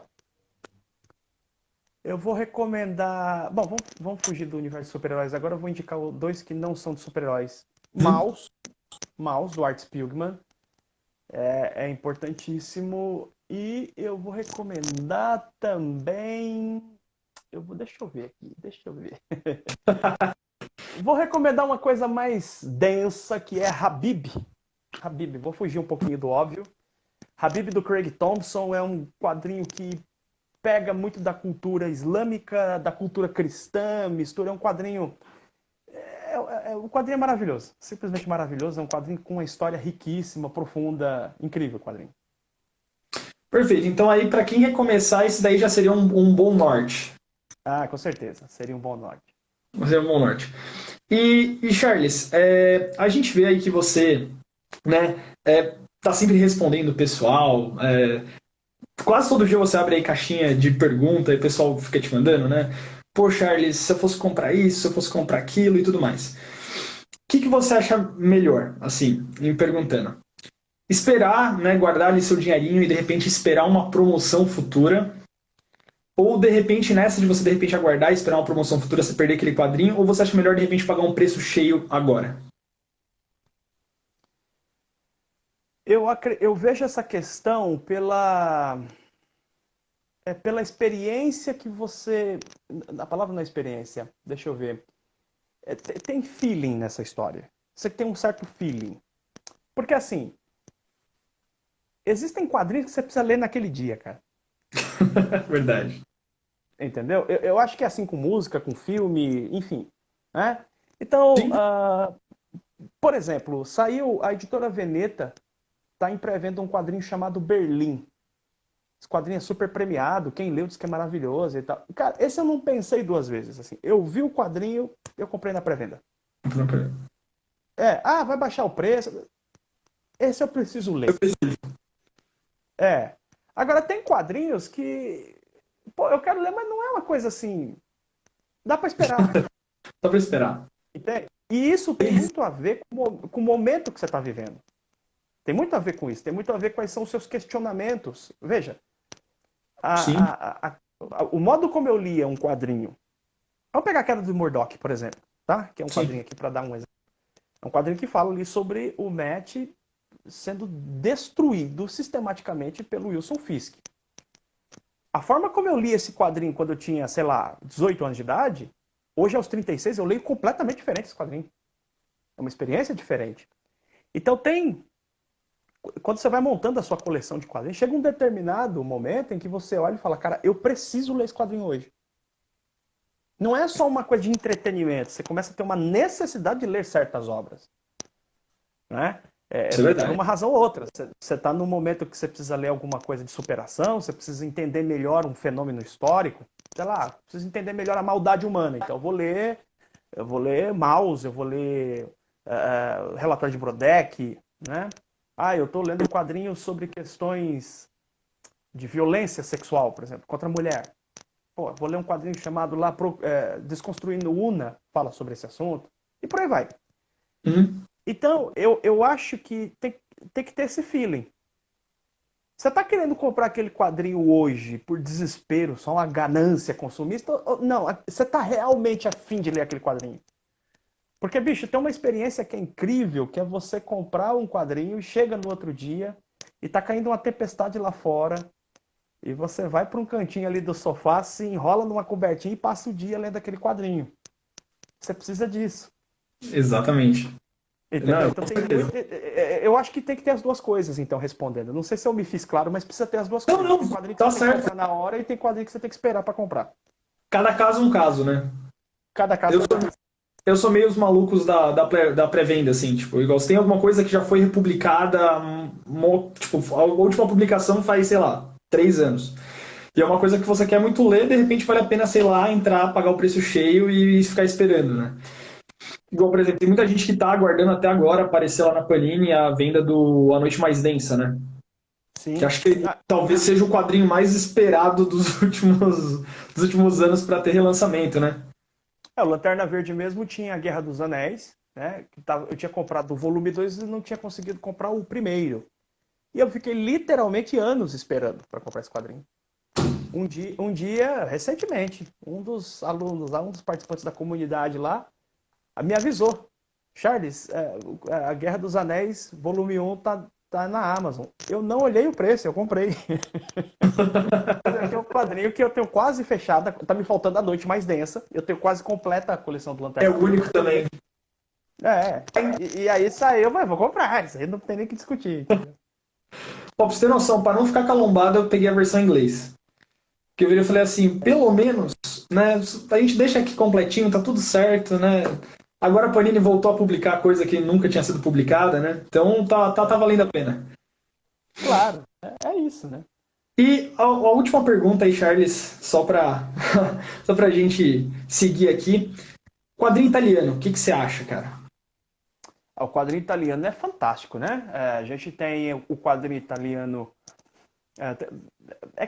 Eu vou recomendar. Bom, vamos fugir do universo de super-heróis. Agora eu vou indicar dois que não são de super-heróis. Hum? Maus, do Art Spiegelman. É importantíssimo. E eu vou recomendar também. Deixa eu ver aqui, deixa eu ver. Vou recomendar uma coisa mais densa, que é Habib. Habib, vou fugir um pouquinho do óbvio. Habib, do Craig Thompson, é um quadrinho que pega muito da cultura islâmica, da cultura cristã, mistura. É um quadrinho. O quadrinho é maravilhoso, simplesmente maravilhoso. É um quadrinho com uma história riquíssima, profunda, incrível quadrinho. Perfeito. Então aí, para quem quer começar, esse daí já seria um bom norte. Ah, com certeza, seria um bom norte. Seria um bom norte. E Charles, a gente vê aí que você, né, tá sempre respondendo o pessoal. Quase todo dia você abre aí caixinha de pergunta e o pessoal fica te mandando, né? Pô, Charles, se eu fosse comprar isso, se eu fosse comprar aquilo e tudo mais. O que você acha melhor, assim, me perguntando? Esperar, né, guardar ali seu dinheirinho e de repente esperar uma promoção futura? Ou de repente, nessa de você de repente aguardar e esperar uma promoção futura, você perder aquele quadrinho? Ou você acha melhor de repente pagar um preço cheio agora? Eu vejo essa questão pela experiência que você. A palavra não é experiência, deixa eu ver. Tem feeling nessa história. Você tem um certo feeling. Porque assim, existem quadrinhos que você precisa ler naquele dia, cara. Verdade. Entendeu? Eu acho que é assim com música, com filme, enfim. Né? Então, Sim. por exemplo, saiu a editora Veneta, está em pré-venda um quadrinho chamado Berlim. Esse quadrinho é super premiado, quem leu diz que é maravilhoso e tal. Cara, esse eu não pensei duas vezes. Assim. Eu vi o quadrinho, eu comprei na pré-venda. Vai baixar o preço. Esse eu preciso ler. Agora, tem quadrinhos que, pô, eu quero ler, mas não é uma coisa assim. Dá para esperar. Dá pra esperar. Entende? E isso tem muito a ver com o momento que você está vivendo. Tem muito a ver com isso. Tem muito a ver quais são os seus questionamentos. Veja, o modo como eu lia um quadrinho. Vamos pegar a queda do Murdoch, por exemplo, tá? Que é um quadrinho aqui para dar um exemplo. É um quadrinho que fala ali sobre o Matt sendo destruído sistematicamente pelo Wilson Fisk. A forma como eu li esse quadrinho quando eu tinha, sei lá, 18 anos de idade, hoje aos 36 eu leio completamente diferente esse quadrinho. É uma experiência diferente. Então quando você vai montando a sua coleção de quadrinhos, chega um determinado momento em que você olha e fala, cara, eu preciso ler esse quadrinho hoje. Não é só uma coisa de entretenimento, você começa a ter uma necessidade de ler certas obras. Né? Por uma razão ou outra. Você está num momento que você precisa ler alguma coisa de superação, você precisa entender melhor um fenômeno histórico, sei lá, precisa entender melhor a maldade humana. Então eu vou ler Maus, eu vou ler Relatório de Brodeck, né? Eu estou lendo um quadrinho sobre questões de violência sexual, por exemplo, contra a mulher. Pô, vou ler um quadrinho chamado lá Desconstruindo Una, fala sobre esse assunto, e por aí vai. Uhum. Então, eu acho que tem que ter esse feeling. Você está querendo comprar aquele quadrinho hoje por desespero, só uma ganância consumista? Ou não, você está realmente afim de ler aquele quadrinho. Porque, bicho, tem uma experiência que é incrível, que é você comprar um quadrinho e chega no outro dia e tá caindo uma tempestade lá fora e você vai para um cantinho ali do sofá, se enrola numa cobertinha e passa o dia lendo aquele quadrinho. Você precisa disso. Exatamente. Entendeu? Não, Então eu acho que tem que ter as duas coisas, então, respondendo. Não sei se eu me fiz claro, mas precisa ter as duas coisas. Tem quadrinho que você tem que comprar na hora e tem quadrinho que você tem que esperar para comprar. Cada caso um caso, né? Cada caso um caso. Eu sou meio os malucos da pré-venda, assim, tipo, igual se tem alguma coisa que já foi republicada, tipo, a última publicação faz, sei lá, 3 anos. E é uma coisa que você quer muito ler, de repente vale a pena, sei lá, entrar, pagar o preço cheio e ficar esperando, né? Igual, por exemplo, tem muita gente que tá aguardando até agora aparecer lá na Panini a venda do A Noite Mais Densa, né? Sim. Que acho que talvez seja o quadrinho mais esperado dos últimos anos para ter relançamento, né? O Lanterna Verde mesmo tinha a Guerra dos Anéis, né? Eu tinha comprado o volume 2 e não tinha conseguido comprar o primeiro. E eu fiquei literalmente anos esperando para comprar esse quadrinho. Um dia, recentemente, um dos alunos lá, um dos participantes da comunidade lá, me avisou. Charles, a Guerra dos Anéis, volume 1, tá na Amazon. Eu não olhei o preço, eu comprei. É um quadrinho que eu tenho quase fechada, tá me faltando a noite mais densa. Eu tenho quase completa a coleção do É Lanterna. o único também. E aí saiu, mas vou comprar. Isso aí não tem nem que discutir. Ó, pra você ter noção, para não ficar calombado, eu peguei a versão em inglês. Que eu virei e falei assim, pelo menos, né, a gente deixa aqui completinho, tá tudo certo, né? Agora a Panini voltou a publicar coisa que nunca tinha sido publicada, né? Então tá valendo a pena. Claro, é isso, né? E a última pergunta aí, Charles, só só pra gente seguir aqui. Quadrinho italiano, o que você acha, cara? O quadrinho italiano é fantástico, né? A gente tem o quadrinho italiano.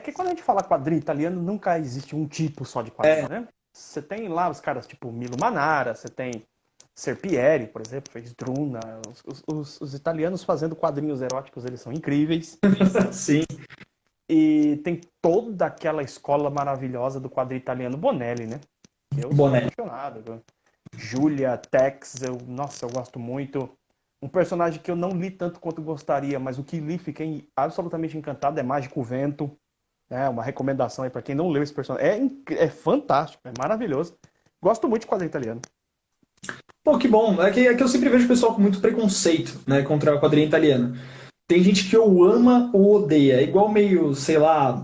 Que quando a gente fala quadrinho italiano, nunca existe um tipo só de quadrinho, né? Você tem lá os caras tipo Milo Manara, você tem Serpieri, por exemplo, fez Druna. Os italianos fazendo quadrinhos eróticos, eles são incríveis. Sim. E tem toda aquela escola maravilhosa do quadrinho italiano Bonelli, né? Eu sou Bonelli. apaixonado. Julia, Tex, nossa, eu gosto muito. Um personagem que eu não li tanto quanto gostaria, mas o que li fiquei absolutamente encantado é Mágico Vento. É uma recomendação aí para quem não leu esse personagem. É fantástico, é maravilhoso. Gosto muito de quadrinho italiano. Pô, que bom. É que eu sempre vejo o pessoal com muito preconceito, né, contra o quadrinho italiano. Tem gente que ou ama ou odeia. É igual meio, sei lá,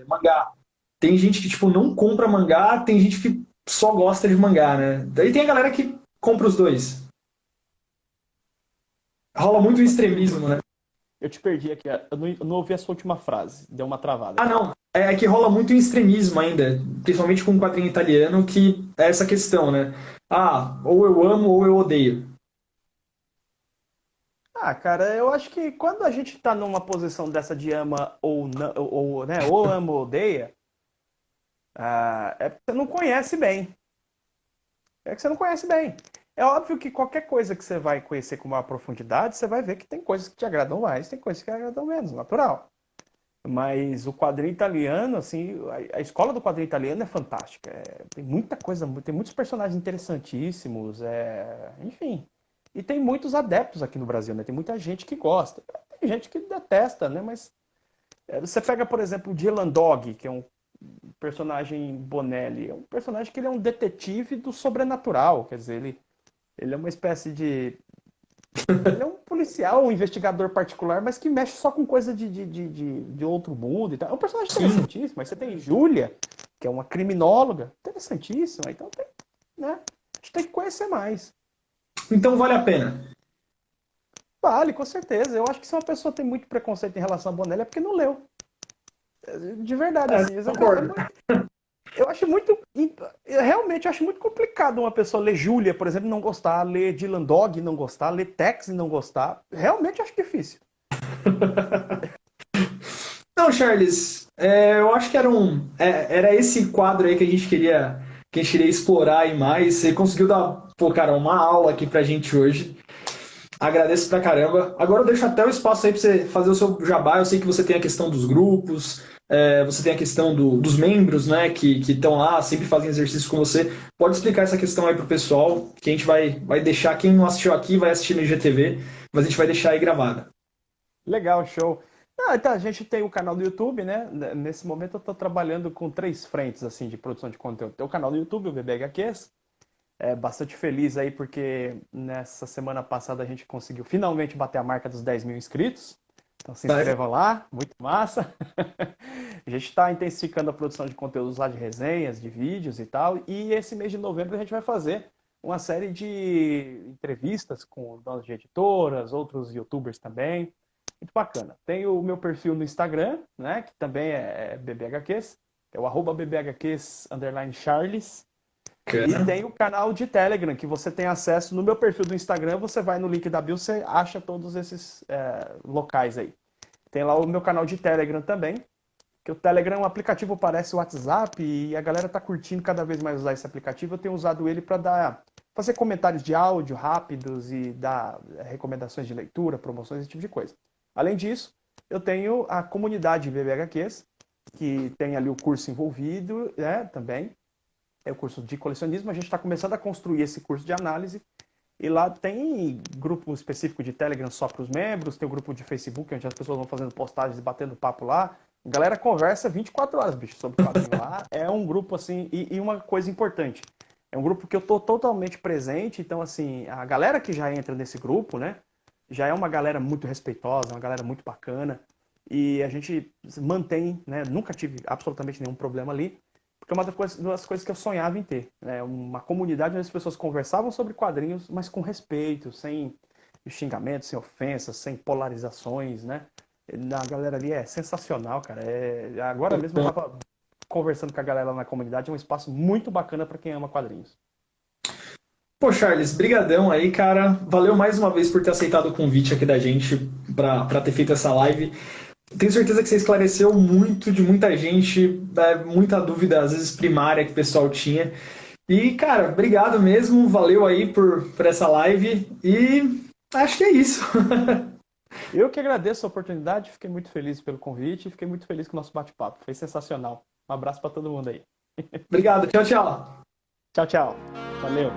mangá. Tem gente que, tipo, não compra mangá, tem gente que só gosta de mangá, né? Daí tem a galera que compra os dois. Rola muito extremismo, né? Eu te perdi aqui, eu não ouvi a sua última frase, deu uma travada. Ah, não. É que rola muito extremismo ainda, principalmente com o quadrinho italiano, que é essa questão, né? Ah, ou eu amo ou eu odeio. Cara, eu acho que quando a gente tá numa posição dessa de ama ou não, né, ou ama ou odeia, é porque você não conhece bem. É que você não conhece bem. É óbvio que qualquer coisa que você vai conhecer com maior profundidade, você vai ver que tem coisas que te agradam mais, tem coisas que te agradam menos, natural. Mas o quadrinho italiano, assim, a escola do quadrinho italiano é fantástica. Tem muita coisa, tem muitos personagens interessantíssimos, enfim. E tem muitos adeptos aqui no Brasil, né? Tem muita gente que gosta. Tem gente que detesta, né? Mas você pega, por exemplo, o Dylan Dog, que é um personagem Bonelli. É um personagem que ele é um detetive do sobrenatural. Quer dizer, ele é uma espécie de... Ele é um policial, um investigador particular, mas que mexe só com coisa de outro mundo e tal. É um personagem interessantíssimo. Mas você tem Júlia, que é uma criminóloga, interessantíssima. Então, né? A gente tem que conhecer mais. Então vale a pena. Vale, com certeza. Eu acho que se uma pessoa tem muito preconceito em relação a Bonelli é porque não leu. De verdade, assim. Concordo. Eu acho muito. Realmente, eu acho muito complicado uma pessoa ler Júlia, por exemplo, e não gostar, ler Dylan Dog e não gostar, ler Tex e não gostar. Realmente eu acho difícil. Não, Charles, eu acho que era esse quadro aí que a gente queria explorar aí mais. Você conseguiu dar, pô, cara, uma aula aqui pra gente hoje. Agradeço pra caramba. Agora eu deixo até o espaço aí pra você fazer o seu jabá. Eu sei que você tem a questão dos grupos, você tem a questão dos membros, né, que estão lá, sempre fazem exercício com você. Pode explicar essa questão aí pro pessoal, que a gente vai deixar, quem não assistiu aqui vai assistir no IGTV, mas a gente vai deixar aí gravada. Legal, show. Então, a gente tem o canal do YouTube, né? Nesse momento eu estou trabalhando com 3 frentes assim, de produção de conteúdo. Tem o canal do YouTube, o BBHQs. Bastante feliz aí porque nessa semana passada a gente conseguiu finalmente bater a marca dos 10 mil inscritos. Então se inscrevam lá, muito massa. A gente está intensificando a produção de conteúdos lá de resenhas, de vídeos e tal. E esse mês de novembro a gente vai fazer uma série de entrevistas com donos de editoras, outros youtubers também. Muito bacana. Tem o meu perfil no Instagram, né, que também é BBHQs, é o @BBHQs_Charles. E tem o canal de Telegram, que você tem acesso no meu perfil do Instagram, você vai no link da bio, você acha todos esses locais aí. Tem lá o meu canal de Telegram também. que o Telegram, o aplicativo parece o WhatsApp e a galera tá curtindo cada vez mais usar esse aplicativo. Eu tenho usado ele para fazer comentários de áudio rápidos e dar recomendações de leitura, promoções, esse tipo de coisa. Além disso, eu tenho a comunidade BBHQs, que tem ali o curso envolvido, né, também. É o curso de colecionismo. A gente está começando a construir esse curso de análise. E lá tem grupo específico de Telegram só para os membros, tem o grupo de Facebook, onde as pessoas vão fazendo postagens e batendo papo lá. A galera conversa 24 horas, bicho, sobre quadrinho lá. É um grupo, assim, e uma coisa importante, é um grupo que eu tô totalmente presente, então, assim, a galera que já entra nesse grupo, né, já é uma galera muito respeitosa, uma galera muito bacana, e a gente mantém, né, nunca tive absolutamente nenhum problema ali, porque é uma das coisas que eu sonhava em ter, né? Uma comunidade onde as pessoas conversavam sobre quadrinhos, mas com respeito, sem xingamentos, sem ofensas, sem polarizações, né? A galera ali é sensacional, cara. Agora mesmo eu tava conversando com a galera lá na comunidade, é um espaço muito bacana para quem ama quadrinhos. Pô, Charles, brigadão aí, cara. Valeu mais uma vez por ter aceitado o convite aqui da gente para ter feito essa live. Tenho certeza que você esclareceu muito de muita gente, muita dúvida, às vezes primária, que o pessoal tinha. E, cara, obrigado mesmo, valeu aí por essa live e acho que é isso. Eu que agradeço a oportunidade, fiquei muito feliz pelo convite e fiquei muito feliz com o nosso bate-papo. Foi sensacional. Um abraço para todo mundo aí. Obrigado, tchau, tchau. Tchau, tchau. Valeu.